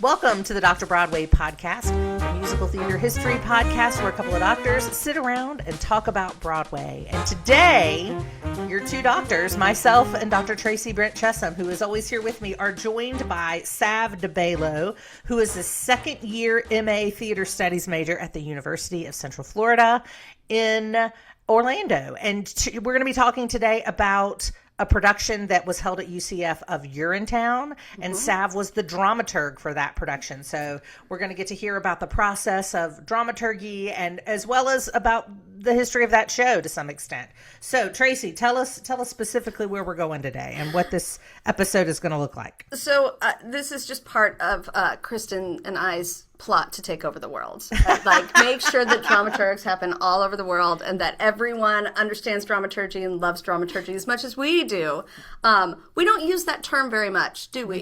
Welcome to the Dr. Broadway Podcast, a musical theater history podcast where a couple of doctors sit around and talk about Broadway. And today, your two doctors, myself and Dr. Tracey Brent-Chessum, who is always here with me, are joined by Sav Debaylo, who is a second-year MA Theater Studies major at the University of Central Florida in Orlando. And we're going to be talking today about a production that was held at UCF of Urinetown, and Sav was the dramaturg for that production. So we're going to get to hear about the process of dramaturgy and as well as about the history of that show to some extent. So Tracey, tell us specifically where we're going today and what this episode is going to look like. So this is just part of Kristin and I's plot to take over the world. Make sure that dramaturgs happen all over the world and that everyone understands dramaturgy and loves dramaturgy as much as we do. We don't use that term very much, do we?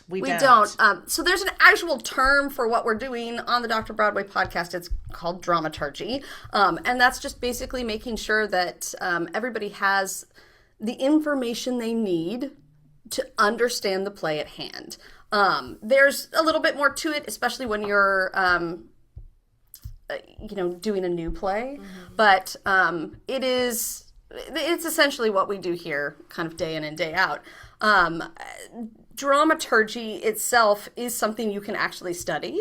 We don't. So there's an actual term for what we're doing on the Dr. Broadway podcast. It's called dramaturgy. And that's just basically making sure that everybody has the information they need to understand the play at hand. There's a little bit more to it, especially when you're, doing a new play. Mm-hmm. But it's essentially what we do here, kind of day in and day out. Dramaturgy itself is something you can actually study.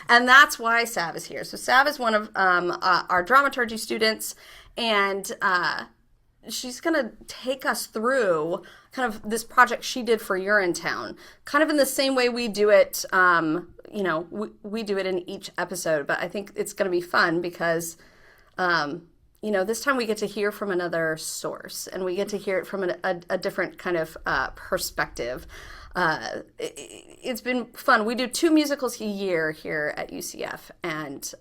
And that's why Sav is here. So Sav is one of our dramaturgy students, and she's going to take us through kind of this project she did for Urinetown, kind of in the same way we do it, we do it in each episode, but I think it's going to be fun because, this time we get to hear from another source, and we get to hear it from a different kind of perspective. It's been fun. We do 2 musicals a year here at UCF, and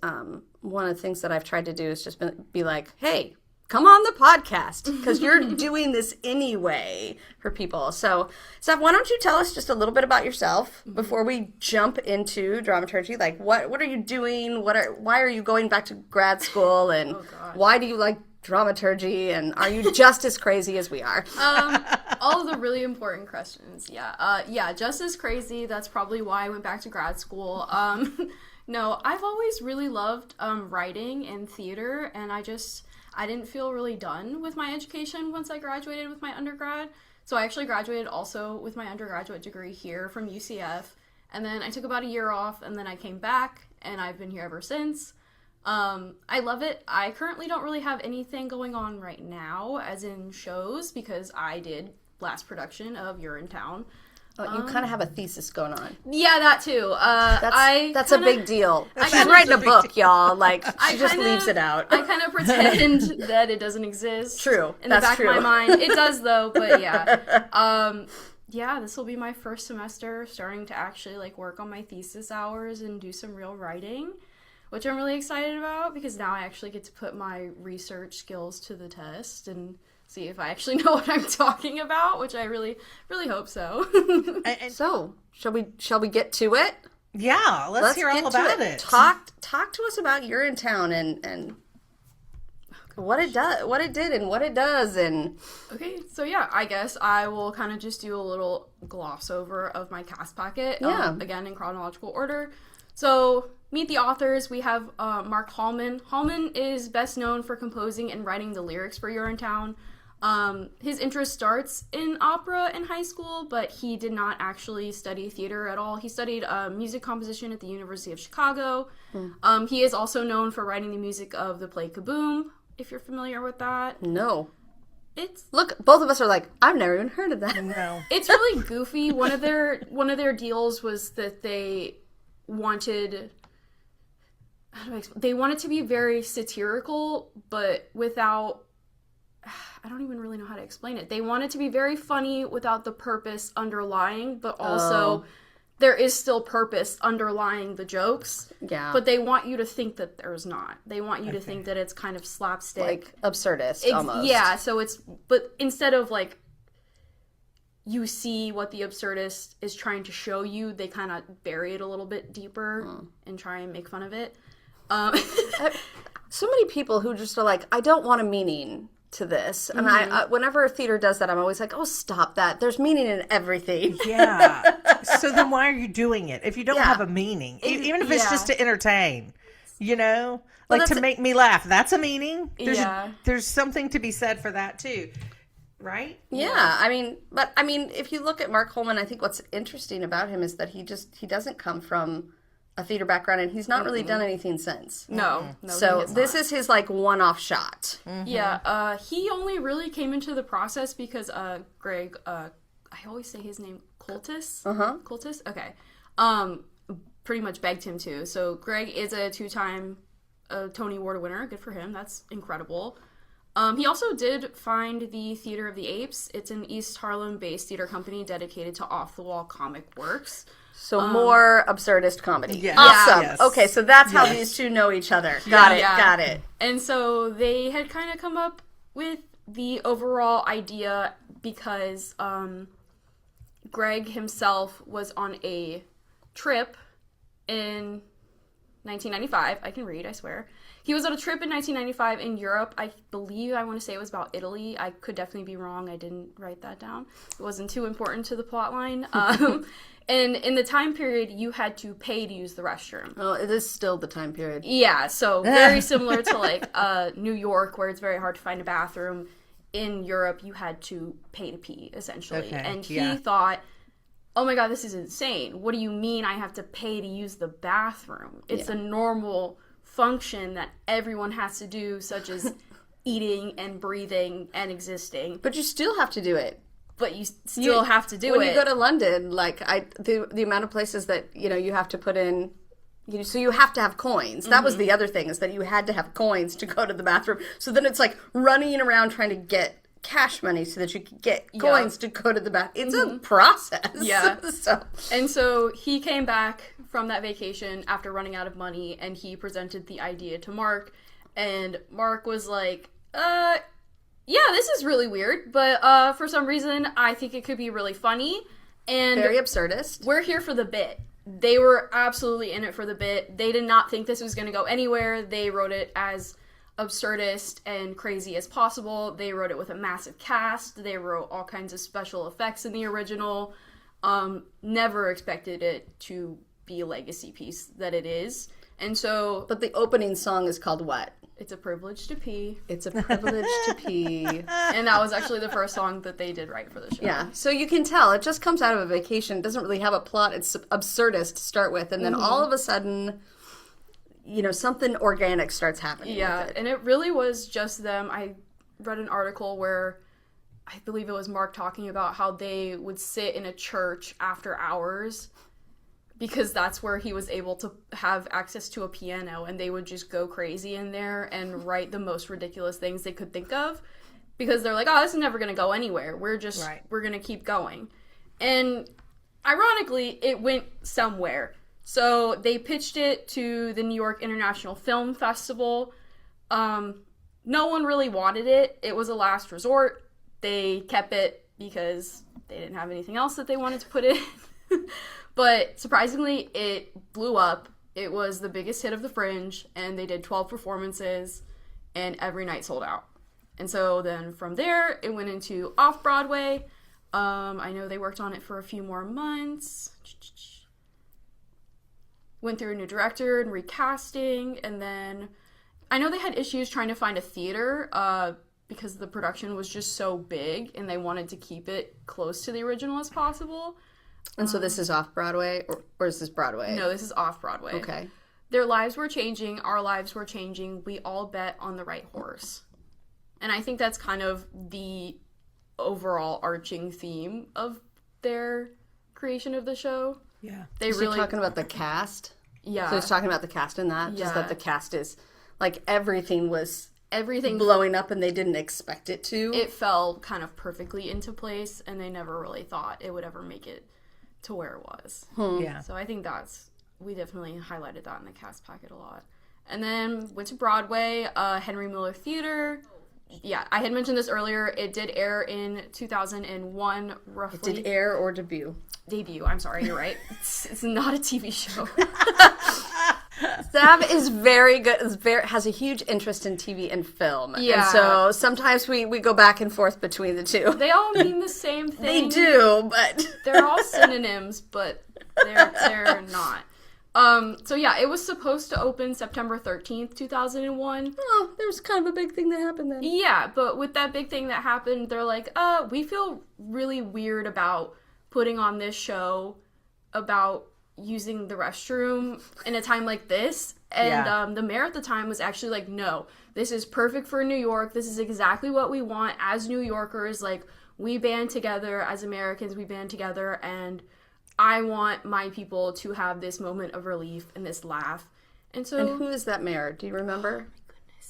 one of the things that I've tried to do is just be like, hey, come on the podcast, because you're doing this anyway for people. So, Sav, why don't you tell us just a little bit about yourself before we jump into dramaturgy? Like, what are you doing? Why are you going back to grad school? And why do you like dramaturgy? And are you just as crazy as we are? All of the really important questions. Yeah, just as crazy. That's probably why I went back to grad school. No, I've always really loved writing and theater, and I didn't feel really done with my education once I graduated with my undergrad. So I actually graduated also with my undergraduate degree here from UCF. And then I took about a year off, and then I came back, and I've been here ever since. I love it. I currently don't really have anything going on right now, as in shows, because I did last production of Urinetown. Oh, you kind of have a thesis going on. Yeah, that too. That's a big deal. She's writing a book, y'all. She just leaves it out. I kind of pretend that it doesn't exist. True. In the back of my mind. It does, though, but yeah. This will be my first semester starting to actually, work on my thesis hours and do some real writing, which I'm really excited about because now I actually get to put my research skills to the test and see if I actually know what I'm talking about, which I really, really hope so. So, shall we get to it? Yeah, let's hear all about it. Talk to us about Urinetown and what it did and what it does. And okay, so yeah, I guess I will kind of just do a little gloss over of my cast packet. Again in chronological order. So, meet the authors. We have Mark Hallman. Hallman is best known for composing and writing the lyrics for Urinetown. His interest starts in opera in high school, but he did not actually study theater at all. He studied music composition at the University of Chicago. He is also known for writing the music of the play Kaboom, if you're familiar with that. No. Look, both of us are like, I've never even heard of that. No. It's really goofy. One of their deals was that they wanted to be very satirical, but without, I don't even really know how to explain it. They wanted to be very funny without the purpose underlying, but also there is still purpose underlying the jokes. Yeah. But they want you to think that there's not. They want you to think that it's kind of slapstick. Like absurdist, almost. Yeah, but instead of you see what the absurdist is trying to show you, they kind of bury it a little bit deeper and try and make fun of it. So many people who just are like, I don't want a meaning. to this. And I whenever a theater does that, I'm always like, oh, stop that. There's meaning in everything. Yeah. So then why are you doing it if you don't have a meaning? Even if it's just to entertain, like to make me laugh. That's a meaning. There's something to be said for that too. Right? Yeah. I mean, if you look at Mark Holman, I think what's interesting about him is that he doesn't come from a theater background, and he's not really done anything since. No. So this is his like one-off shot. Mm-hmm. Yeah. He only really came into the process because Greg, I always say his name, Cultus. Cultus. Okay. Pretty much begged him to. So Greg is a 2-time Tony Award winner. Good for him. That's incredible. He also did find the Theater of the Apes. It's an East Harlem-based theater company dedicated to off-the-wall comic works. So more absurdist comedy. Yes. Awesome. Yes. Okay, so that's how these two know each other. Got it. And so they had kind of come up with the overall idea because Greg himself was on a trip in 1995. I can read, I swear. He was on a trip in 1995 in Europe. I want to say it was about Italy. I could definitely be wrong. I didn't write that down. It wasn't too important to the plot line. And in the time period, you had to pay to use the restroom. Well, it is still the time period. Yeah, so very similar to like New York, where it's very hard to find a bathroom. In Europe, you had to pay to pee, essentially. Okay, and he thought, oh my God, this is insane. What do you mean I have to pay to use the bathroom? It's a normal function that everyone has to do, such as eating and breathing and existing. But you still have to do it. But you still have to do it. When you go to London, like the amount of places that you have to put in, so you have to have coins. That was the other thing, is that you had to have coins to go to the bathroom. So then it's like running around trying to get cash money so that you could get coins to go to the bathroom. It's a process. Yeah. And so he came back from that vacation after running out of money, and he presented the idea to Mark, and Mark was like, yeah, this is really weird, but for some reason I think it could be really funny, and very absurdist. We're here for the bit. They were absolutely in it for the bit. They did not think this was going to go anywhere. They wrote it as absurdist and crazy as possible. They wrote it with a massive cast. They wrote all kinds of special effects in the original. Never expected it to be a legacy piece that it is. And so... But the opening song is called what? It's a Privilege to Pee. It's a Privilege to Pee. And that was actually the first song that they did write for the show. Yeah, so you can tell. It just comes out of a vacation. It doesn't really have a plot. It's absurdist to start with. And then all of a sudden, something organic starts happening with it. And it really was just them. I read an article where I believe it was Mark talking about how they would sit in a church after hours because that's where he was able to have access to a piano, and they would just go crazy in there and write the most ridiculous things they could think of because they're like, oh, this is never going to go anywhere. We're going to keep going. And ironically, it went somewhere. So they pitched it to the New York International Film Festival. No one really wanted it. It was a last resort. They kept it because they didn't have anything else that they wanted to put in. But surprisingly, it blew up. It was the biggest hit of the Fringe, and they did 12 performances, and every night sold out. And so then from there, it went into off-Broadway. I know they worked on it for a few more months. Went through a new director and recasting, and then I know they had issues trying to find a theater because the production was just so big, and they wanted to keep it close to the original as possible. And so this is off-Broadway, or is this Broadway? No, this is off-Broadway. Okay. Their lives were changing. Our lives were changing. We all bet on the right horse. And I think that's kind of the overall arching theme of their creation of the show. Yeah. Is he talking about the cast? Yeah. So he's talking about the cast in that? Yeah. Just that the cast is, like, everything blowing up and they didn't expect it to? It fell kind of perfectly into place, and they never really thought it would ever make it to where it was. Yeah. So I think we definitely highlighted that in the cast packet a lot. And then went to Broadway, Henry Miller Theater. Yeah, I had mentioned this earlier. It did air in 2001, roughly. It did air or debut? Debut, I'm sorry, you're right. It's not a TV show. Sav is very good. Has a huge interest in TV and film. Yeah. And so sometimes we go back and forth between the two. They all mean the same thing. They do, but They're all synonyms, but they're not. So yeah, it was supposed to open September 13th, 2001. oh, there was kind of a big thing that happened then. Yeah, but with that big thing that happened, they're like, we feel really weird about putting on this show about using the restroom in a time like this. And the mayor at the time was actually like, no, this is perfect for New York. This is exactly what we want as New Yorkers. Like, we band together as Americans, we band together, and I want my people to have this moment of relief and this laugh. And so... And who is that mayor? Do you remember?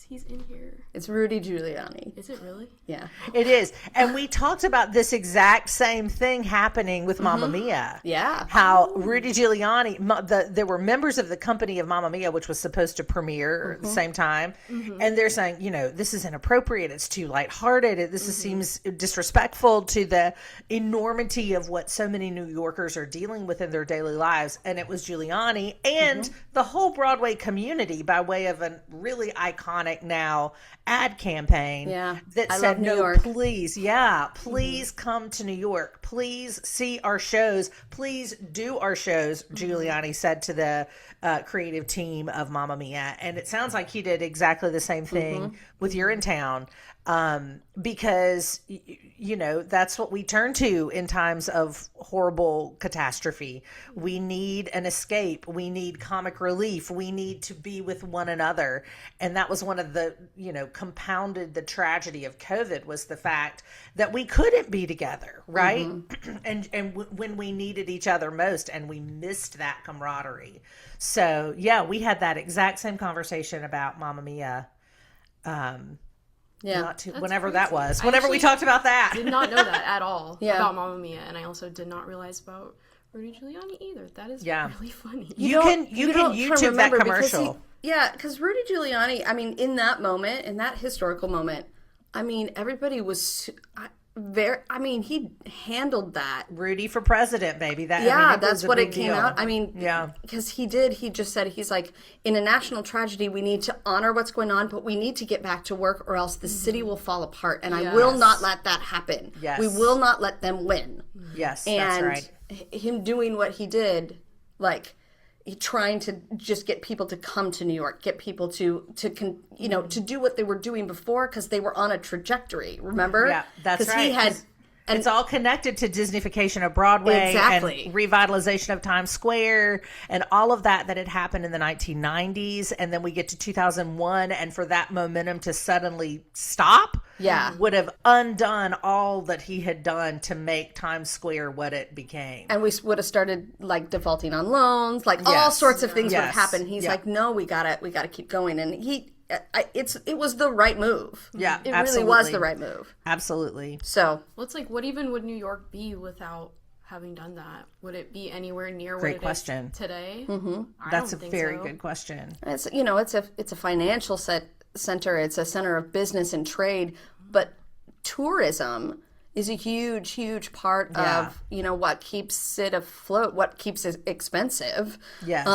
He's in here. It's Rudy Giuliani. Is it really? Yeah. It is. And we talked about this exact same thing happening with Mamma Mia. Yeah. How Rudy Giuliani, there were members of the company of Mamma Mia, which was supposed to premiere at the same time. And they're saying, this is inappropriate. It's too lighthearted. This seems disrespectful to the enormity of what so many New Yorkers are dealing with in their daily lives. And it was Giuliani and the whole Broadway community, by way of a really iconic now ad campaign that I said, love New no, York. please come to New York. Please see our shows. Please do our shows, Giuliani said to the creative team of Mamma Mia. And it sounds like he did exactly the same thing with Urinetown. Because, that's what we turn to in times of horrible catastrophe. We need an escape. We need comic relief. We need to be with one another. And that was one of the, compounded the tragedy of COVID was the fact that we couldn't be together, right? And when we needed each other most, and we missed that camaraderie. So, yeah, we had that exact same conversation about Mamma Mia. Whenever crazy. That was. I Whenever we actually talked about that. did not know that at all about Mamma Mia, and I also did not realize about Rudy Giuliani either. That is really funny. You can YouTube that commercial. Because Rudy Giuliani, in that moment, in that historical moment, everybody was he handled that. Rudy for president, baby. That's what it came deal. out. Because he just said, he's like, in a national tragedy, we need to honor what's going on, but we need to get back to work or else the city will fall apart. And I will not let that happen. Yes. We will not let them win. Yes, and that's right. Him doing what he did, trying to just get people to come to New York, get people to do what they were doing before because they were on a trajectory. Remember? Yeah, that's right. It's all connected to Disneyfication of Broadway and revitalization of Times Square and all of that had happened in the 1990s. And then we get to 2001, and for that momentum to suddenly stop would have undone all that he had done to make Times Square what it became. And we would have started defaulting on loans, all sorts of things would have happened. He's like, no, we gotta keep going. And it was the right move. Yeah, it really was the right move. Absolutely. So, well, it's like, what even would New York be without having done that? Would it be anywhere near what it is today? That's a very good question. It's it's a financial center. It's a center of business and trade, but tourism is a huge part of what keeps it afloat, what keeps it expensive. Yes.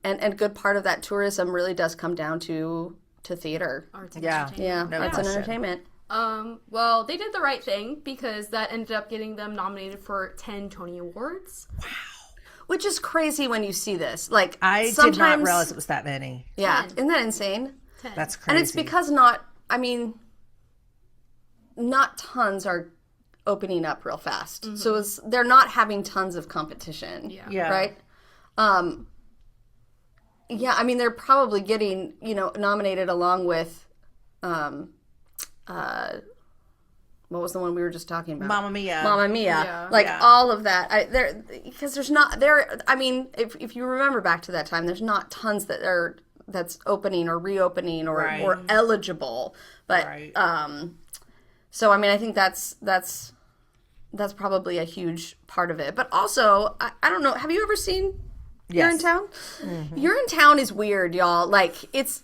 And good part of that tourism really does come down to theater. Arts and entertainment. Arts and entertainment. Well, they did the right thing because that ended up getting them nominated for 10 Tony Awards. Wow. Which is crazy when you see this. I did not realize it was that many. Yeah. 10. Isn't that insane? 10. That's crazy. And it's because not tons are opening up real fast. So they're not having tons of competition. Yeah. Right? They're probably getting, nominated along with, what was the one we were just talking about? Mamma Mia. Yeah. All of that. Because there's not, if you remember back to that time, there's not tons that's opening or reopening or eligible. But, so, I think that's probably a huge part of it. But also, I don't know, have you ever seen Urinetown? Urinetown is weird, y'all. It's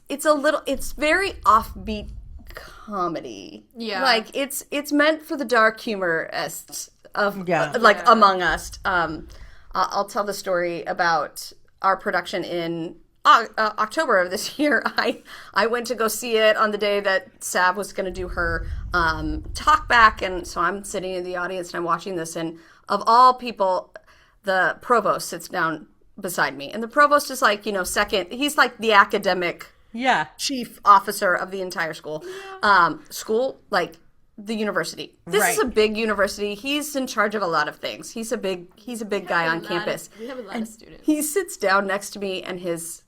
very offbeat comedy. Yeah. It's meant for the dark humorists among us. I'll tell the story about our production in October of this year, I went to go see it on the day that Sav was going to do her talk back. And so I'm sitting in the audience and I'm watching this. And of all people, the provost sits down beside me. And the provost is like, second. He's like the academic chief officer of the entire school. School, like the university. This is a big university. He's in charge of a lot of things. He's a big guy on campus. We have a lot of students. He sits down next to me, and his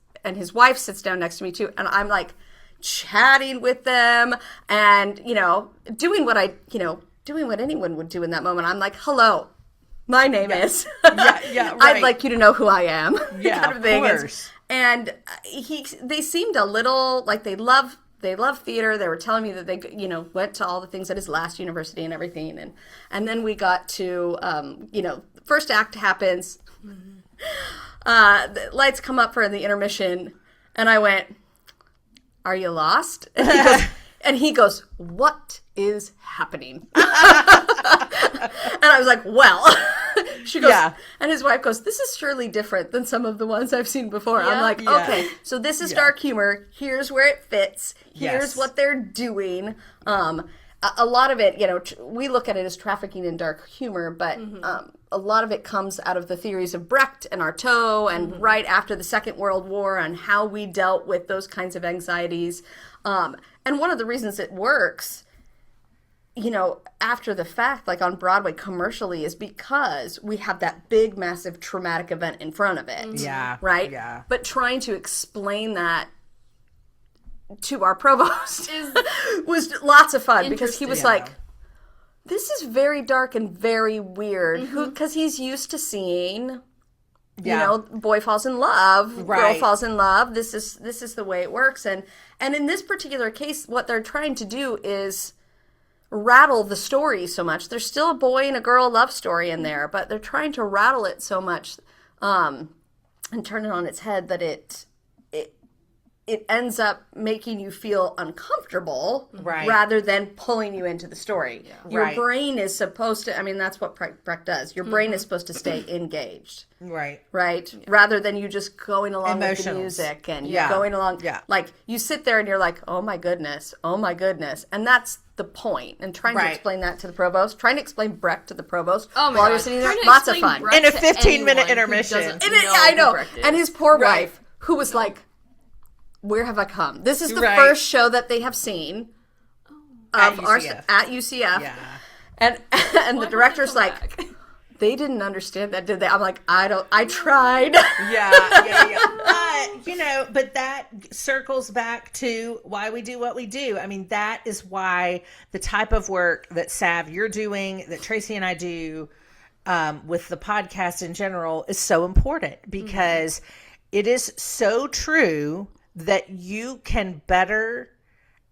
wife sits down next to me too. And I'm like chatting with them and, doing what anyone would do in that moment. I'm like, hello, my name is. Right. I'd like you to know who I am. Yeah, kind of thing. Of course. And they seemed a little like they love theater. They were telling me that they, went to all the things at his last university and everything. And then we got to, the first act happens. The lights come up for the intermission. And I went, are you lost? And he goes, what is happening? And I was like, well, she goes, and his wife goes, this is surely different than some of the ones I've seen before. I'm like, okay, so this is dark humor. Here's where it fits. Here's what they're doing. A lot of it, we look at it as trafficking in dark humor, but a lot of it comes out of the theories of Brecht and Artaud and right after the Second World War and how we dealt with those kinds of anxieties. And one of the reasons it works, after the fact, like on Broadway commercially, is because we have that big, massive traumatic event in front of it. Yeah. Right? Yeah. But trying to explain that to our provost was lots of fun because he was like, this is very dark and very weird because he's used to seeing, boy falls in love, girl falls in love. This is the way it works. And in this particular case, what they're trying to do is rattle the story so much. There's still a boy and a girl love story in there, but they're trying to rattle it so much and turn it on its head that it ends up making you feel uncomfortable rather than pulling you into the story. Yeah. Your brain is supposed to, that's what Brecht does. Your brain is supposed to stay engaged. Right? Yeah. Rather than you just going along with the music and you're going along. Yeah. Like, you sit there and you're like, oh my goodness. And that's the point. And trying to explain that to the provost, trying to explain Brecht to the provost while you're sitting there, lots of fun. In a 15-minute intermission. I know. And his poor wife, who was like, where have I come? This is the first show that they have seen of at UCF. Yeah. And the director's like, they didn't understand that, did they? I'm like, I tried. But that circles back to why we do what we do. That is why the type of work that Sav, you're doing, that Tracey and I do with the podcast in general is so important because it is so true that you can better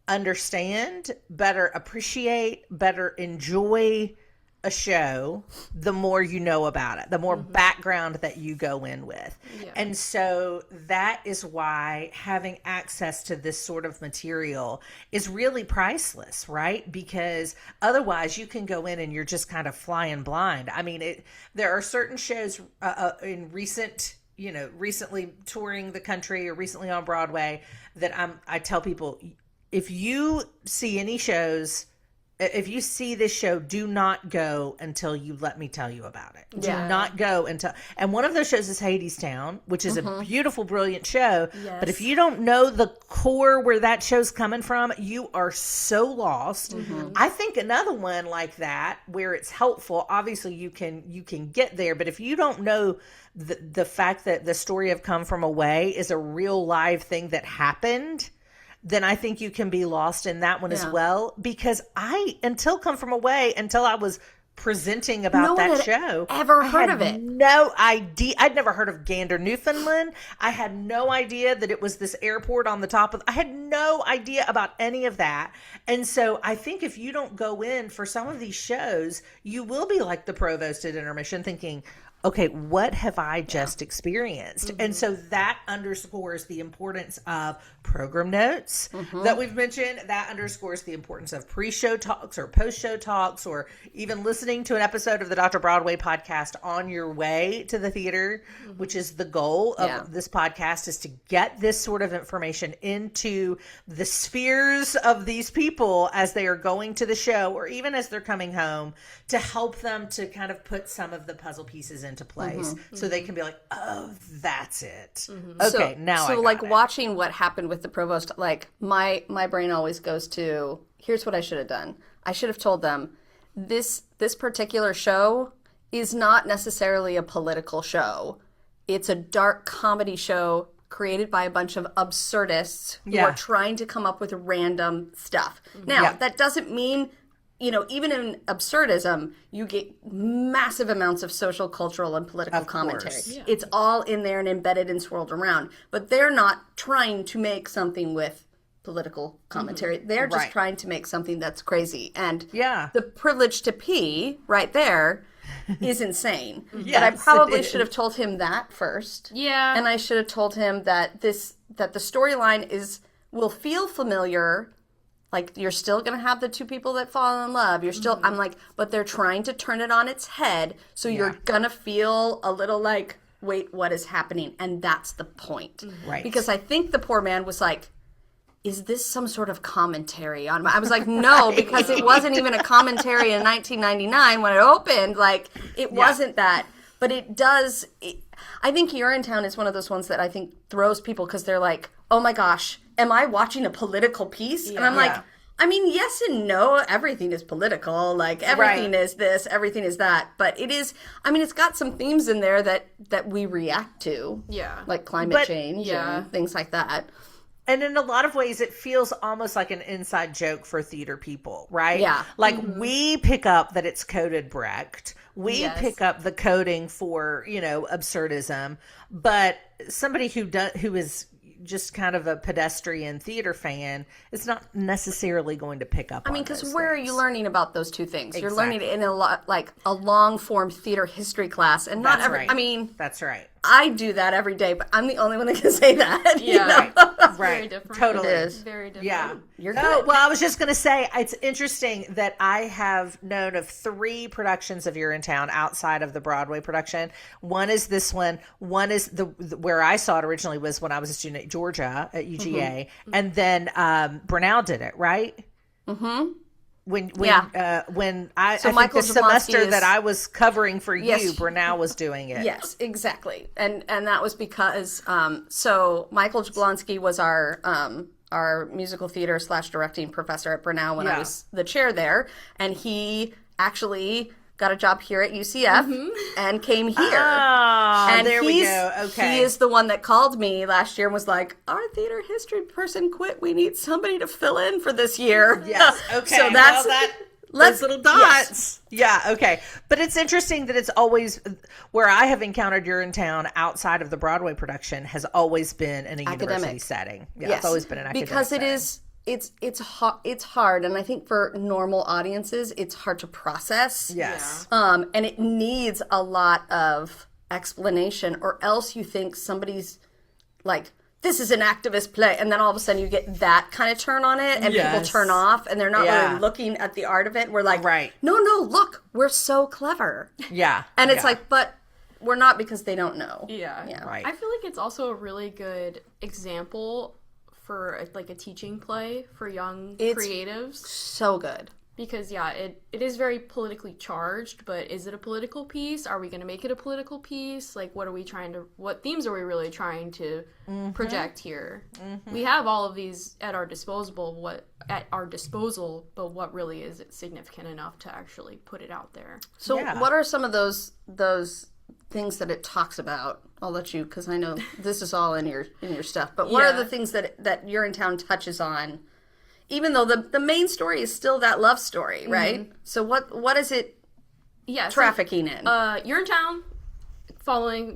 understand, better appreciate, better enjoy a show the more you know about it, the more background that you go in with. Yeah. And so that is why having access to this sort of material is really priceless, right? Because otherwise you can go in and you're just kind of flying blind. There are certain shows in recently touring the country or recently on Broadway that I tell people, if you see any shows, if you see this show, do not go until you let me tell you about it. Yeah. Do not go until, and one of those shows is Urinetown, which is a beautiful, brilliant show. Yes. But if you don't know the core where that show's coming from, you are so lost. I think another one like that, where it's helpful, obviously you can get there, but if you don't know the fact that the story of Come From Away is a real live thing that happened, then I think you can be lost in that one as well. Because until Come From Away, until I was presenting about that show, ever heard of it? No idea. I'd never heard of Gander, Newfoundland. I had no idea that it was this airport on the top of, I had no idea about any of that. And so I think if you don't go in for some of these shows, you will be like the provost at intermission thinking, okay, what have I just experienced? And so that underscores the importance of program notes that we've mentioned. That underscores the importance of pre-show talks or post-show talks, or even listening to an episode of the Dr. Broadway podcast on your way to the theater, which is the goal of this podcast, is to get this sort of information into the spheres of these people as they are going to the show, or even as they're coming home, to help them to kind of put some of the puzzle pieces into place so they can be like, oh, that's it. Okay, now I so got like it. watching what happened with the provost, like my brain always goes to, here's what I should have done. I should have told them this particular show is not necessarily a political show. It's a dark comedy show created by a bunch of absurdists who are trying to come up with random stuff. Now, that doesn't mean, you know, even in absurdism, you get massive amounts of social, cultural, and political commentary. Yeah. It's all in there and embedded and swirled around. But they're not trying to make something with political commentary. They're just trying to make something that's crazy. And the privilege to pee right there is insane. But I probably should have told him that first. Yeah. And I should have told him that the storyline will feel familiar. Like, you're still going to have the two people that fall in love. You're still, I'm like, but they're trying to turn it on its head. So you're going to feel a little like, wait, what is happening? And that's the point. Right. Because I think the poor man was like, is this some sort of commentary on I was like, no, because it wasn't even a commentary in 1999 when it opened. Like, it wasn't that. But it does. I think Urinetown is one of those ones that I think throws people because they're like, oh my gosh, am I watching a political piece? And I'm like, I mean, yes and no. Everything is political. Like, everything is this, everything is that. But it is, I mean, it's got some themes in there that we react to. Yeah. Like climate change and things like that. And in a lot of ways, it feels almost like an inside joke for theater people, right? Yeah. Like, we pick up that it's coded Brecht. We pick up the coding for, you know, absurdism. But somebody who is just kind of a pedestrian theater fan is not necessarily going to pick up on because where are you learning about those two things? Exactly. You're learning it in a long form theater history class, and not every. Right. I mean, that's right. I do that every day, but I'm the only one that can say that. Yeah, you know? Right. Very different. Totally. It is. Very different. Yeah. You're Oh, good. well, I was just going to say, it's interesting that I have known of 3 productions of Urinetown outside of the Broadway production. One is this one. One is the where I saw it originally was when I was a student at Georgia at UGA. And then Brunel did it, right? Mm-hmm. When I think Michael the semester Jablonski that I was covering for you, Yes. Brunel was doing it. Yes, exactly, and that was because so Michael Jablonski was our musical theater / directing professor at Brunel when I was the chair there, and he actually got a job here at UCF and came here. Oh, and there we go. Okay. He is the one that called me last year and was like, our theater history person quit. We need somebody to fill in for this year. Yes. Okay. So that's those little dots. Yeah. Okay. But it's interesting that it's always where I have encountered Urinetown outside of the Broadway production has always been in a university setting. Yeah, it's always been an academic because setting. it is. It's hard, and I think for normal audiences, it's hard to process. Yes. And it needs a lot of explanation, or else you think somebody's like, this is an activist play, and then all of a sudden you get that kind of turn on it, and people turn off, and they're not really looking at the art of it. We're like, no, look, we're so clever. Yeah. And it's like, but we're not, because they don't know. Yeah. Right. I feel like it's also a really good example for like a teaching play for young creatives. So good. Because it is very politically charged, but is it a political piece? Are we going to make it a political piece? Like, what themes are we really trying to project here? We have all of these at our disposal, but what really is it significant enough to actually put it out there? So what are some of those things that it talks about? I'll let you, because I know this is all in your stuff. But what are the things that Urinetown touches on? Even though the main story is still that love story, right? So what is it trafficking in? Urinetown,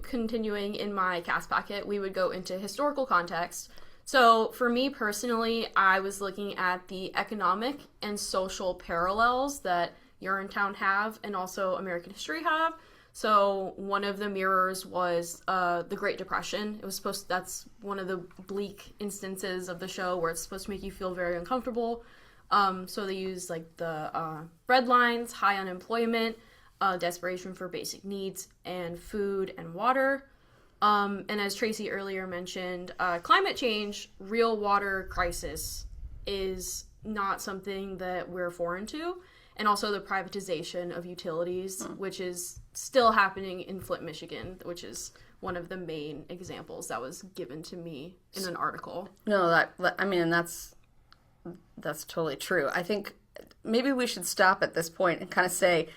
continuing in my cast packet, we would go into historical context. So for me personally, I was looking at the economic and social parallels that Urinetown have and also American history have. So one of the mirrors was the Great Depression. That's one of the bleak instances of the show where it's supposed to make you feel very uncomfortable. So they use like the red lines, high unemployment, desperation for basic needs and food and water. And as Tracey earlier mentioned, climate change, real water crisis is not something that we're foreign to. And also the privatization of utilities, which is still happening in Flint, Michigan, which is one of the main examples that was given to me in an article. No, that's totally true. I think maybe we should stop at this point and kind of say,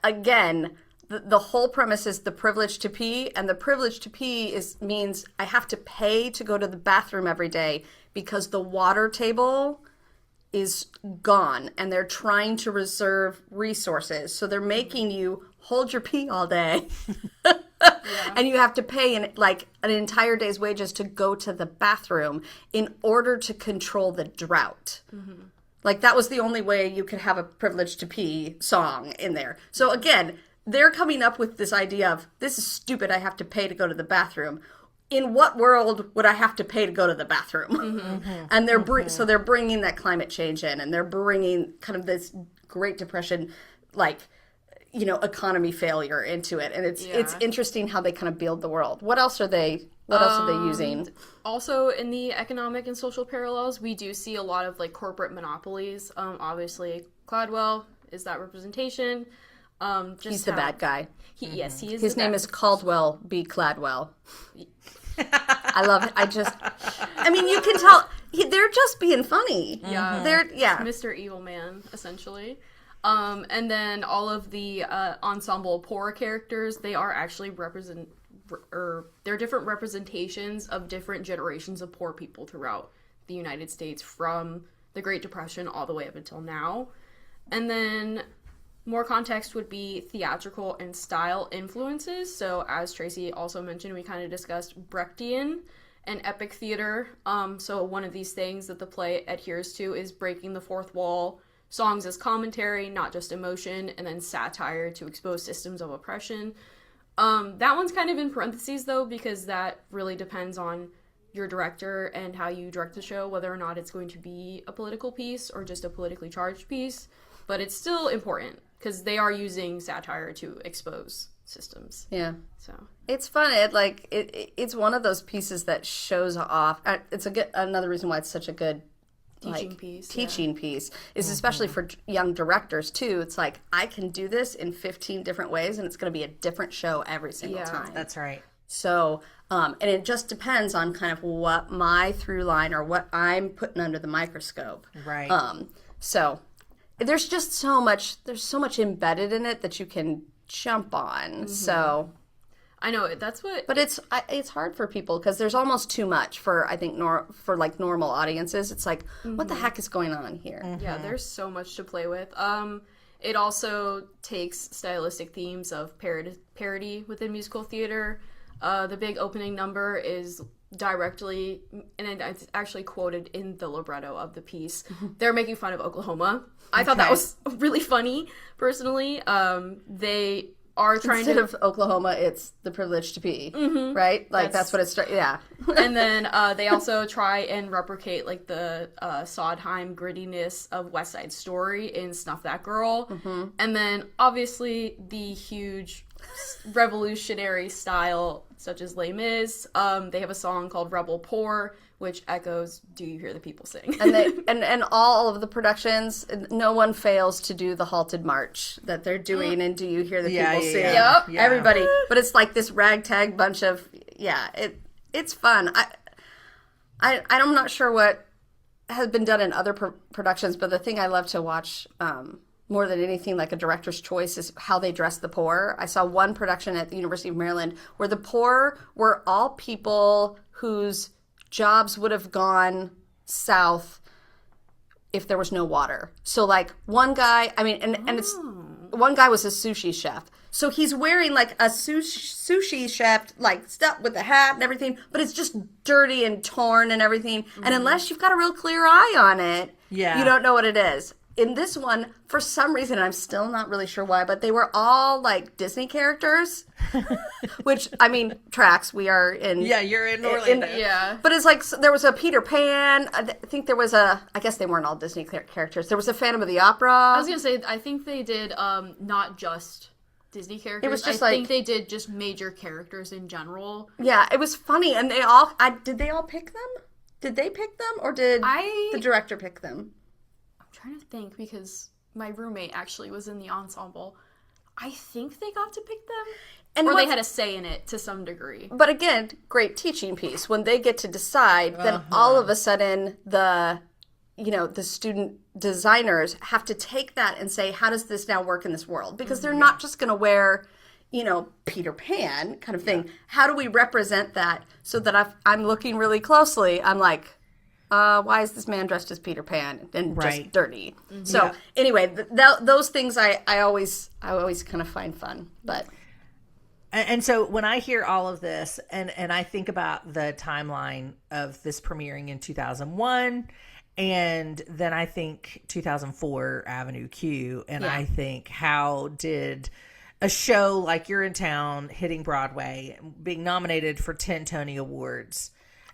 again, the whole premise is the privilege to pee, and the privilege to pee means I have to pay to go to the bathroom every day because the water table is gone and they're trying to reserve resources. So they're making you hold your pee all day. And you have to pay an entire day's wages to go to the bathroom in order to control the drought. Mm-hmm. Like that was the only way you could have a privilege to pee song in there. So again, they're coming up with this idea of, this is stupid, I have to pay to go to the bathroom. In what world would I have to pay to go to the bathroom? Mm-hmm. And so they're bringing that climate change in, and they're bringing kind of this Great Depression, economy failure into it. And it's interesting how they kind of build the world. What else are they using? Also, in the economic and social parallels, we do see a lot of corporate monopolies. Obviously, Cladwell is that representation. He's the bad guy. Yes, he is. His name is Caldwell B. Cladwell. I love it. You can tell they're just being funny. Yeah. Mr. Evil Man, essentially. And then all of the ensemble poor characters, they are actually they're different representations of different generations of poor people throughout the United States from the Great Depression all the way up until now. And then more context would be theatrical and style influences. So as Tracey also mentioned, we kind of discussed Brechtian and epic theater. So one of these things that the play adheres to is breaking the fourth wall, songs as commentary, not just emotion, and then satire to expose systems of oppression. That one's kind of in parentheses, though, because that really depends on your director and how you direct the show, whether or not it's going to be a political piece or just a politically charged piece. But it's still important because they are using satire to expose systems. Yeah. So it's fun. It's one of those pieces that shows off. It's another reason why it's such a good teaching piece is especially for young directors too. It's like, I can do this in 15 different ways and it's going to be a different show every single time. That's right. So, and it just depends on kind of what my through line or what I'm putting under the microscope. Right. So there's just so much embedded in it that you can jump on. Mm-hmm. So I know that's what, but it's hard for people because there's almost too much for, I think, for normal audiences. It's like, what the heck is going on here? Mm-hmm. Yeah, there's so much to play with. It also takes stylistic themes of parody within musical theater. The big opening number is directly, and it's actually quoted in the libretto of the piece. They're making fun of Oklahoma. I thought that was really funny, personally. They are trying Instead of Oklahoma, it's the privilege to pee, right? That's what it's, yeah. And then they also try and replicate, the Sondheim grittiness of West Side Story in Snuff That Girl. Mm-hmm. And then, obviously, the huge revolutionary style, such as Les Mis. They have a song called Rebel Poor, which echoes Do You Hear the People Sing? And they and all of the productions, no one fails to do the halted march that they're doing and Do You Hear the People Sing? Yep. Yeah. Everybody. But it's like this ragtag bunch of, it's fun. I'm not sure what has been done in other productions, but the thing I love to watch more than anything, like a director's choice, is how they dress the poor. I saw one production at the University of Maryland where the poor were all people whose jobs would have gone south if there was no water. So one guy, one guy was a sushi chef. So he's wearing a sushi chef stuff with a hat and everything, but it's just dirty and torn and everything. Mm-hmm. And unless you've got a real clear eye on it, you don't know what it is. in this one, for some reason, I'm still not really sure why, but they were all like Disney characters. Which, I mean, Trax, we are in. Yeah, you're in Orlando. Yeah. But it's like, there was a Peter Pan. I think there was I guess they weren't all Disney characters. There was a Phantom of the Opera. I was going to say, I think they did not just Disney characters. It was just I think they did just major characters in general. Yeah, it was funny. And did they all pick them? Did they pick them? Or did the director pick them? I'm trying to think, because my roommate actually was in the ensemble. I think they got to pick them. Or they had a say in it to some degree. But again, great teaching piece. When they get to decide, then all of a sudden the student designers have to take that and say, how does this now work in this world? Because they're not just going to wear, Peter Pan kind of thing. How do we represent that so that I'm looking really closely? I'm like, why is this man dressed as Peter Pan and just dirty? Mm-hmm. So anyway, those things I always kind of find fun. But and so when I hear all of this and I think about the timeline of this premiering in 2001, and then I think 2004 Avenue Q, and I think, how did a show like Urinetown hitting Broadway, being nominated for 10 Tony Awards,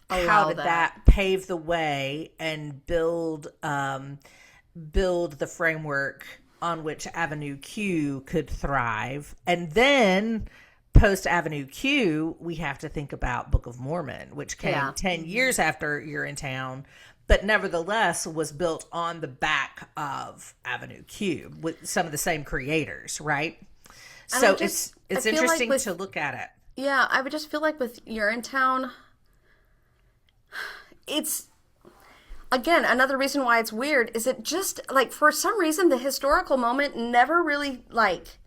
how did that pave the way and build the framework on which Avenue Q could thrive? And then post Avenue Q, we have to think about Book of Mormon, which came 10 years after Urinetown, but nevertheless was built on the back of Avenue Q with some of the same creators, right? And so it's interesting to look at it. Yeah, I would just feel like with Urinetown, it's, again, another reason why it's weird is it just, like, for some reason, the historical moment never really, like,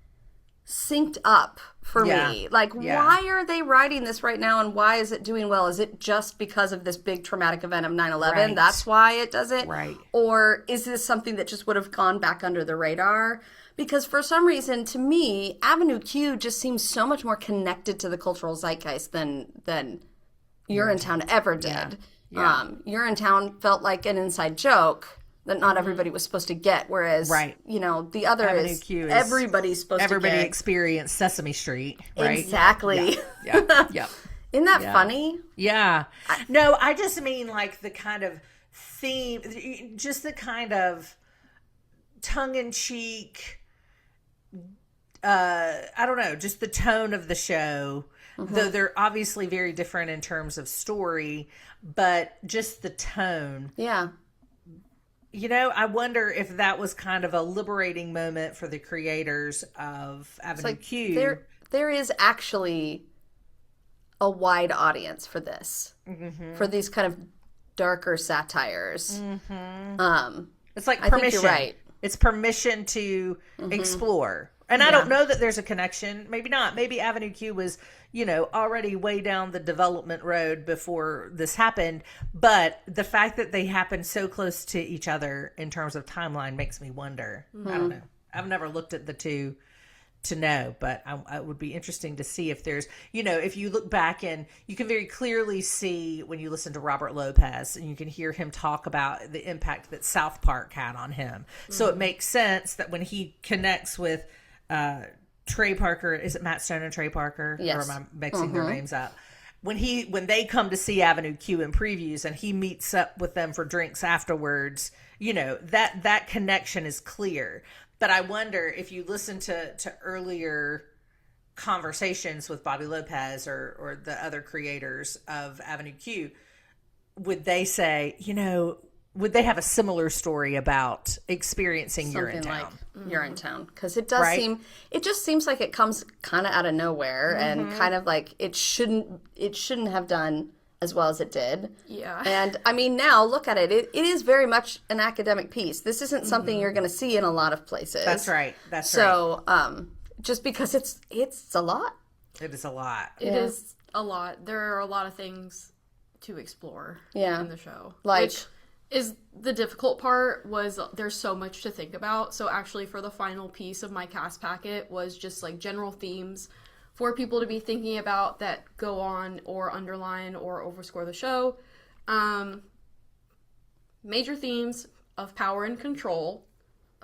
synced up for me. Like, why are they writing this right now, and why is it doing well? Is it just because of this big traumatic event of 9/11? Right. That's why it does it? Right. Or is this something that just would have gone back under the radar? Because for some reason, to me, Avenue Q just seems so much more connected to the cultural zeitgeist than Urinetown ever did. Yeah. Urinetown felt like an inside joke that not everybody was supposed to get, whereas, the other is everybody's supposed to get. Everybody experienced Sesame Street, right? Exactly. Yeah. Isn't that funny? Yeah. No, I just mean like the kind of theme, just the kind of tongue-in-cheek, I don't know, just the tone of the show, though they're obviously very different in terms of story, but just the tone. Yeah. I wonder if that was kind of a liberating moment for the creators of Avenue Q. There is actually a wide audience for this, for these kind of darker satires. It's like I permission. think you're right. It's permission to explore. And I don't know that there's a connection. Maybe not. Maybe Avenue Q was, already way down the development road before this happened. But the fact that they happened so close to each other in terms of timeline makes me wonder. I don't know. I've never looked at the two to know, but it would be interesting to see if there's, if you look back, and you can very clearly see when you listen to Robert Lopez, and you can hear him talk about the impact that South Park had on him. So it makes sense that when he connects with Trey Parker, is it Matt Stone and Trey Parker? Yes. Or am I mixing their names up? When they come to see Avenue Q in previews, and he meets up with them for drinks afterwards, that connection is clear. But I wonder if you listen to earlier conversations with Bobby Lopez or the other creators of Avenue Q, would they say, would they have a similar story about experiencing Urinetown? Like Urinetown, because it does seem, it just seems like it comes kind of out of nowhere, and kind of like it shouldn't have done as well as it did. Yeah. And I mean, now look at it. It is very much an academic piece. This isn't something you're going to see in a lot of places. That's right. So, just because it's a lot. It is a lot. It is a lot. There are a lot of things to explore in the show. Which is the difficult part, was there's so much to think about. So actually, for the final piece of my cast packet was just like general themes for people to be thinking about that go on or underline or overscore the show. Major themes of power and control,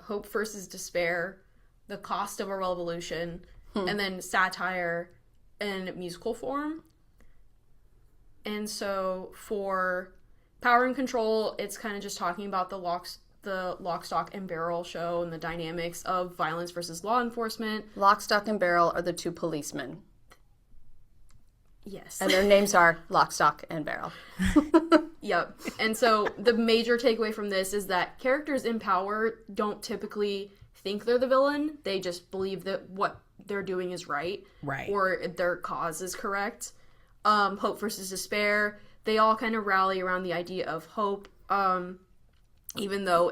hope versus despair, the cost of a revolution, and then satire in musical form. And so for Power and Control, it's kind of just talking about the lock, stock, and barrel show and the dynamics of violence versus law enforcement. Lock, Stock, and Barrel are the two policemen. Yes. And their names are Lock, Stock, and Barrel. Yep. And so the major takeaway from this is that characters in power don't typically think they're the villain. They just believe that what they're doing is right. Right. Or their cause is correct. Hope versus despair. They all kind of rally around the idea of hope, even though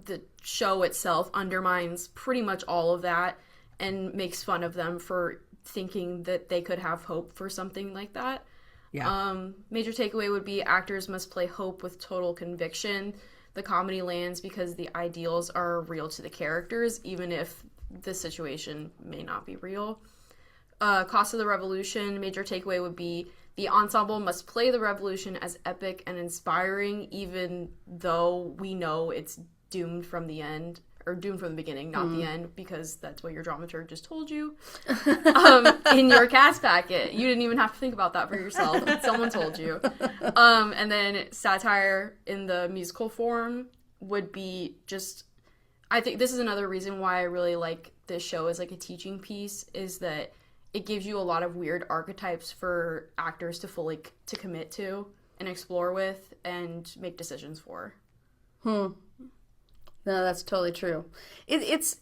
the show itself undermines pretty much all of that and makes fun of them for thinking that they could have hope for something like that. Yeah. Major takeaway would be actors must play hope with total conviction. The comedy lands because the ideals are real to the characters, even if the situation may not be real. Cost of the revolution, major takeaway would be the ensemble must play the revolution as epic and inspiring, even though we know it's doomed from the end, or doomed from the beginning, not the end, because that's what your dramaturg just told you in your cast packet. You didn't even have to think about that for yourself. Someone told you. And then satire in the musical form would be just, I think this is another reason why I really like this show as like a teaching piece, is that it gives you a lot of weird archetypes for actors to fully to commit to and explore with and make decisions for. No, that's totally true. It's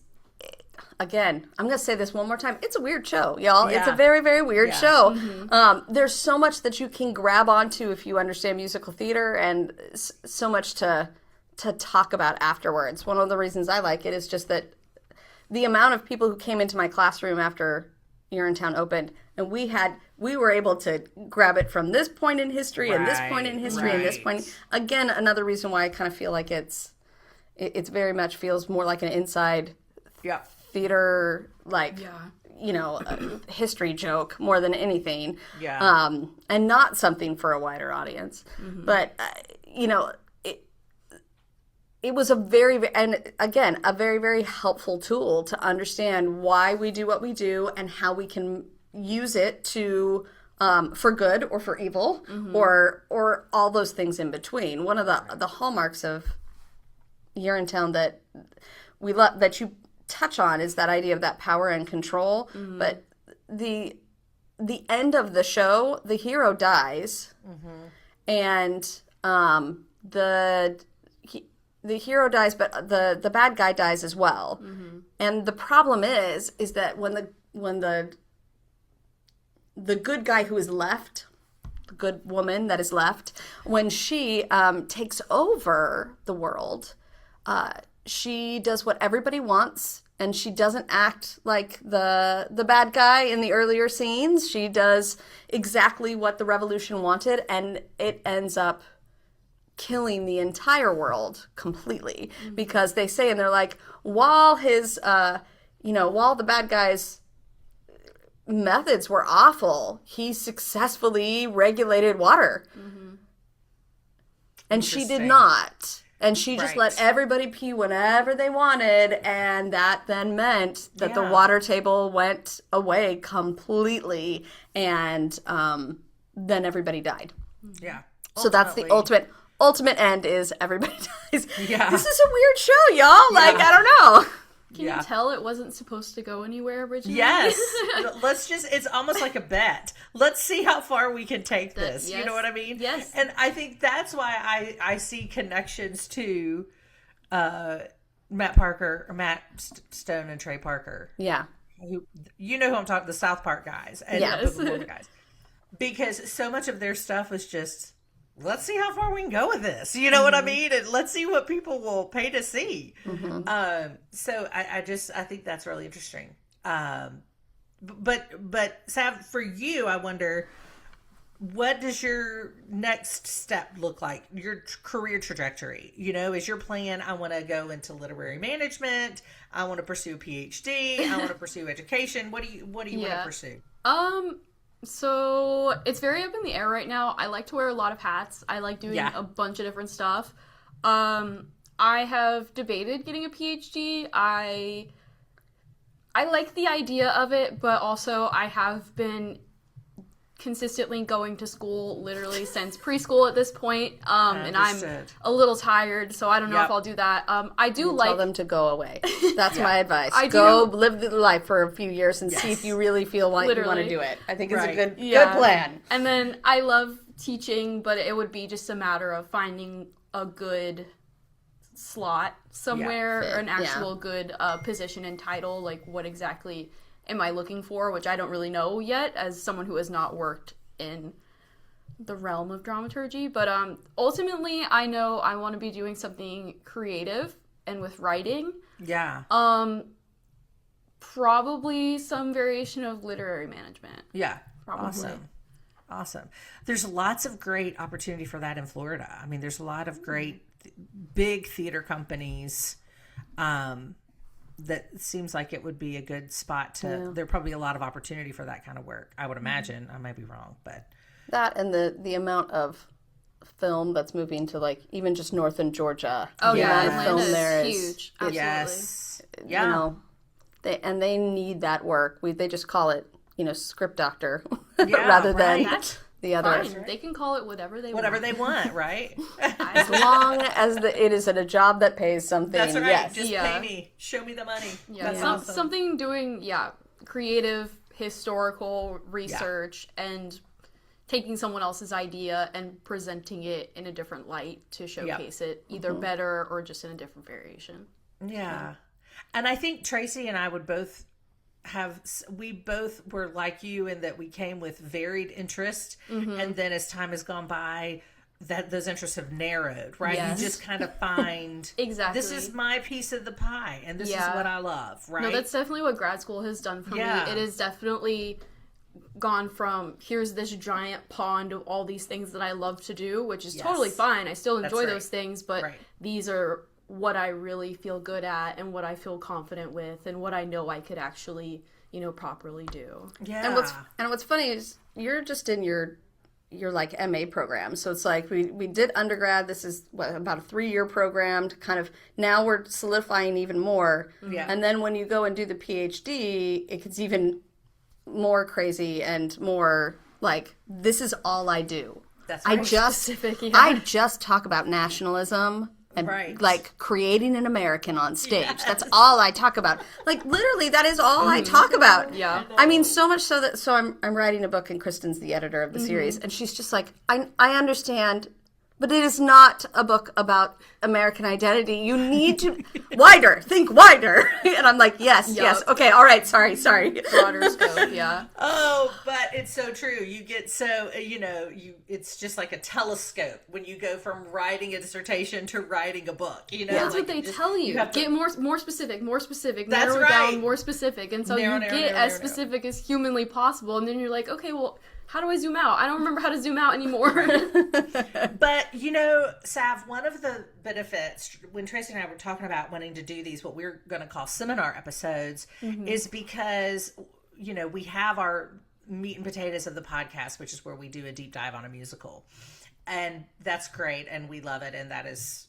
again, I'm going to say this one more time. It's a weird show, y'all. Yeah. It's a very, very weird Yeah. show. There's so much that you can grab onto if you understand musical theater, and so much to talk about afterwards. One of the reasons I like it is just that the amount of people who came into my classroom after Urinetown opened, and we were able to grab it from this point in history and this point in history and this point. Again, another reason why I kind of feel like it's very much feels more like an inside theater, like, history joke more than anything. Yeah. And not something for a wider audience. But, it was a very, very helpful tool to understand why we do what we do and how we can use it to for good or for evil, or all those things in between. One of the hallmarks of Urinetown that we love, that you touch on, is that idea of that power and control. But the end of the show, the hero dies, and the hero dies, but the bad guy dies as well. And the problem is that when the good guy who is left, the good woman that is left, when she takes over the world, she does what everybody wants, and she doesn't act like the bad guy in the earlier scenes. She does exactly what the revolution wanted, and it ends up killing the entire world completely, because they say, and they're like, while while the bad guy's methods were awful, he successfully regulated water. And she did not. And she just let everybody pee whenever they wanted, and that then meant that the water table went away completely, and then everybody died. Yeah. So that's the ultimate end, is everybody dies. Yeah. This is a weird show, y'all. Like, I don't know. Can you tell it wasn't supposed to go anywhere originally? Yes. It's almost like a bet. Let's see how far we can take this. Yes. You know what I mean? Yes. And I think that's why I see connections to Matt Stone and Trey Parker. Yeah. You know who I'm talking, the South Park guys. And Yes. the Florida guys. Because so much of their stuff is just, let's see how far we can go with this. You know what I mean? And let's see what people will pay to see. So I think that's really interesting. But Sav, for you, I wonder, what does your next step look like? Your career trajectory, is your plan, I want to go into literary management, I want to pursue a PhD, I want to pursue education. What do you want to pursue? So it's very up in the air right now. I like to wear a lot of hats. I like doing a bunch of different stuff. I have debated getting a PhD. I like the idea of it, but also I have been consistently going to school literally since preschool at this point, and I'm a little tired, so I don't know if I'll do that. I do tell them to go away. That's my advice. Go live the life for a few years and see if you really feel like you want to do it. I think it's a good plan. And then I love teaching, but it would be just a matter of finding a good slot somewhere, or an actual good position and title. Like, what exactly am I looking for, which I don't really know yet as someone who has not worked in the realm of dramaturgy. But ultimately, I know I want to be doing something creative and with writing. Yeah. Probably some variation of literary management. Yeah. Probably. Awesome. There's lots of great opportunity for that in Florida. I mean, there's a lot of great big theater companies that seems like it would be a good spot to, there'd probably be a lot of opportunity for that kind of work, I would imagine. I might be wrong, but. That and the amount of film that's moving to, like, even just northern Georgia. Oh, yeah. The film Atlanta's there is huge. Absolutely. Yes. Yeah. You know, they need that work. They just call it, script doctor rather than the other. Fine. They can call it whatever they want, right? As long as it is at a job that pays something. That's right. Yes. Just pay me. Show me the money. Yeah. That's awesome. Something doing, creative, historical research and taking someone else's idea and presenting it in a different light to showcase it either better or just in a different variation. Yeah. And I think Tracey and I would both we both were like you in that we came with varied interest, and then as time has gone by, that those interests have narrowed, right? Yes. You just kind of find exactly, this is my piece of the pie, and this is what I love, right? No, that's definitely what grad school has done for me. It has definitely gone from here's this giant pond of all these things that I love to do, which is totally fine. I still enjoy those things, but these are what I really feel good at and what I feel confident with and what I know I could actually, properly do. Yeah. And what's funny is you're just in your like MA program. So it's like we did undergrad. This is about a 3-year program to kind of, now we're solidifying even more. Yeah. And then when you go and do the PhD, it gets even more crazy and more like, this is all I do. That's specific. I just talk about nationalism and like creating an American on stage. Yes. That's all I talk about. Like literally, that is all I talk about. Yeah. I mean, so much so that I'm writing a book and Kristin's the editor of the series, and she's just like, I understand, but it is not a book about American identity. You need to think wider. And I'm like, yes, okay, all right, sorry. Broader scope, yeah. Oh, but it's so true. You get so, it's just like a telescope when you go from writing a dissertation to writing a book, That's like what they tell you. Get more specific, That's narrow right. down, more specific. And so you get as specific as humanly possible. And then you're like, okay, well, how do I zoom out? I don't remember how to zoom out anymore. But, Sav, one of the benefits when Tracey and I were talking about wanting to do these, what we're going to call seminar episodes, is because, we have our meat and potatoes of the podcast, which is where we do a deep dive on a musical. And that's great. And we love it. And that is,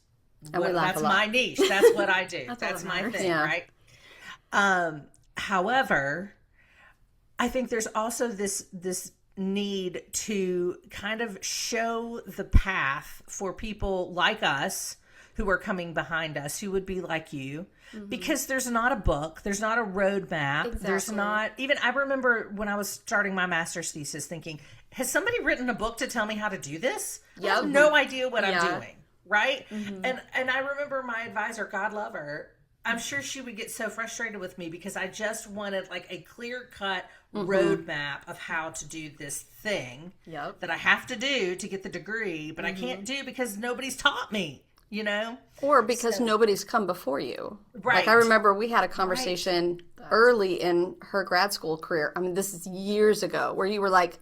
that's my niche. That's what I do. That's my thing, right? However, I think there's also this need to kind of show the path for people like us who are coming behind us, who would be like you, because there's not a book, there's not a roadmap, there's not even, I remember when I was starting my master's thesis thinking, has somebody written a book to tell me how to do this? I have no idea what I'm doing, right? And I remember my advisor, God love her, I'm sure she would get so frustrated with me because I just wanted like a clear-cut roadmap of how to do this thing that I have to do to get the degree, but I can't do because nobody's taught me, Or because nobody's come before you. Right. Like I remember we had a conversation early in her grad school career. I mean, this is years ago, where you were like,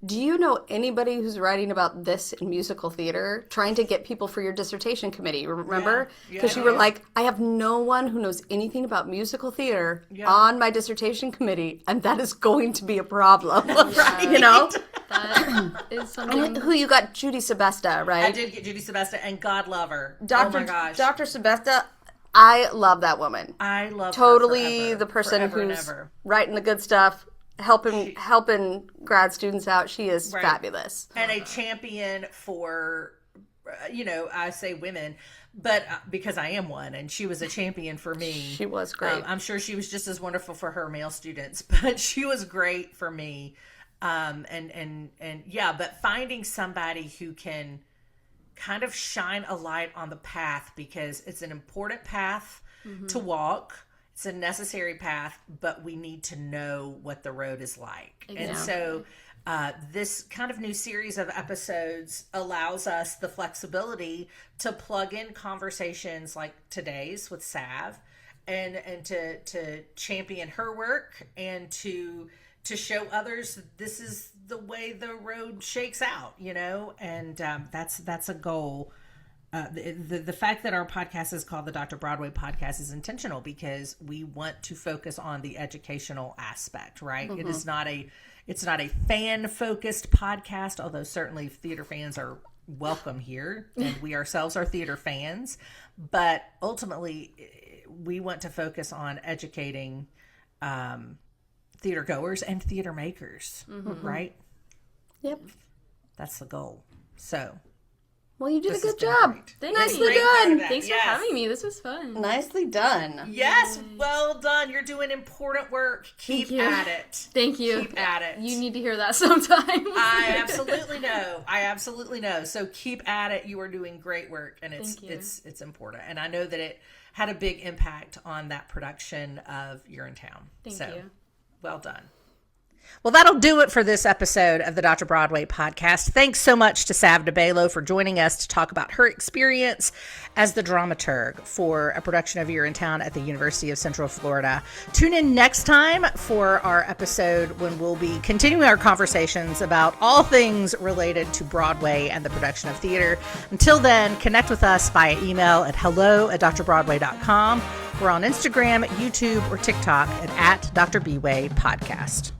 do you know anybody who's writing about this in musical theater, trying to get people for your dissertation committee, remember? Because you were like, I have no one who knows anything about musical theater on my dissertation committee, and that is going to be a problem, That is something. And who you got? Judy Sebesta, right? I did get Judy Sebesta, and God love her. Dr. Oh my gosh. Dr. Sebesta, I love that woman. I love Totally her the person forever and who's ever. writing the good stuff, helping grad students out. She is Right. fabulous. And a champion for, I say women, but because I am one, and she was a champion for me. She was great. I'm sure she was just as wonderful for her male students, but she was great for me. But finding somebody who can kind of shine a light on the path, because it's an important path to walk. It's a necessary path, but we need to know what the road is like. Exactly. And so this kind of new series of episodes allows us the flexibility to plug in conversations like today's with Sav, and to champion her work, and to show others this is the way the road shakes out, and that's a goal. The fact that our podcast is called the Dr. Broadway Podcast is intentional, because we want to focus on the educational aspect, right? Mm-hmm. It's not a fan-focused podcast, although certainly theater fans are welcome here, and we ourselves are theater fans. But ultimately, we want to focus on educating theater goers and theater makers, right? Yep. That's the goal. So, Well, you did a this good has been job. great. Thank Nicely you. Great part of done. that. Thanks Yes. for having me. This was fun. Nicely done. Yes, well done. You're doing important work. Keep you. at it. Thank you. Keep at it. You need to hear that sometime. I absolutely know. So keep at it. You are doing great work, and Thank you. it's important. And I know that it had a big impact on that production of Urinetown. Thank so, you. well done. Well, that'll do it for this episode of the Dr. Broadway podcast. Thanks so much to Sav Debaylo for joining us to talk about her experience as the dramaturg for a production of Urinetown at the University of Central Florida. Tune in next time for our episode when we'll be continuing our conversations about all things related to Broadway and the production of theater. Until then, connect with us via email at hello@drbroadway.com. We're on Instagram, YouTube, or TikTok at Dr. Bway Podcast.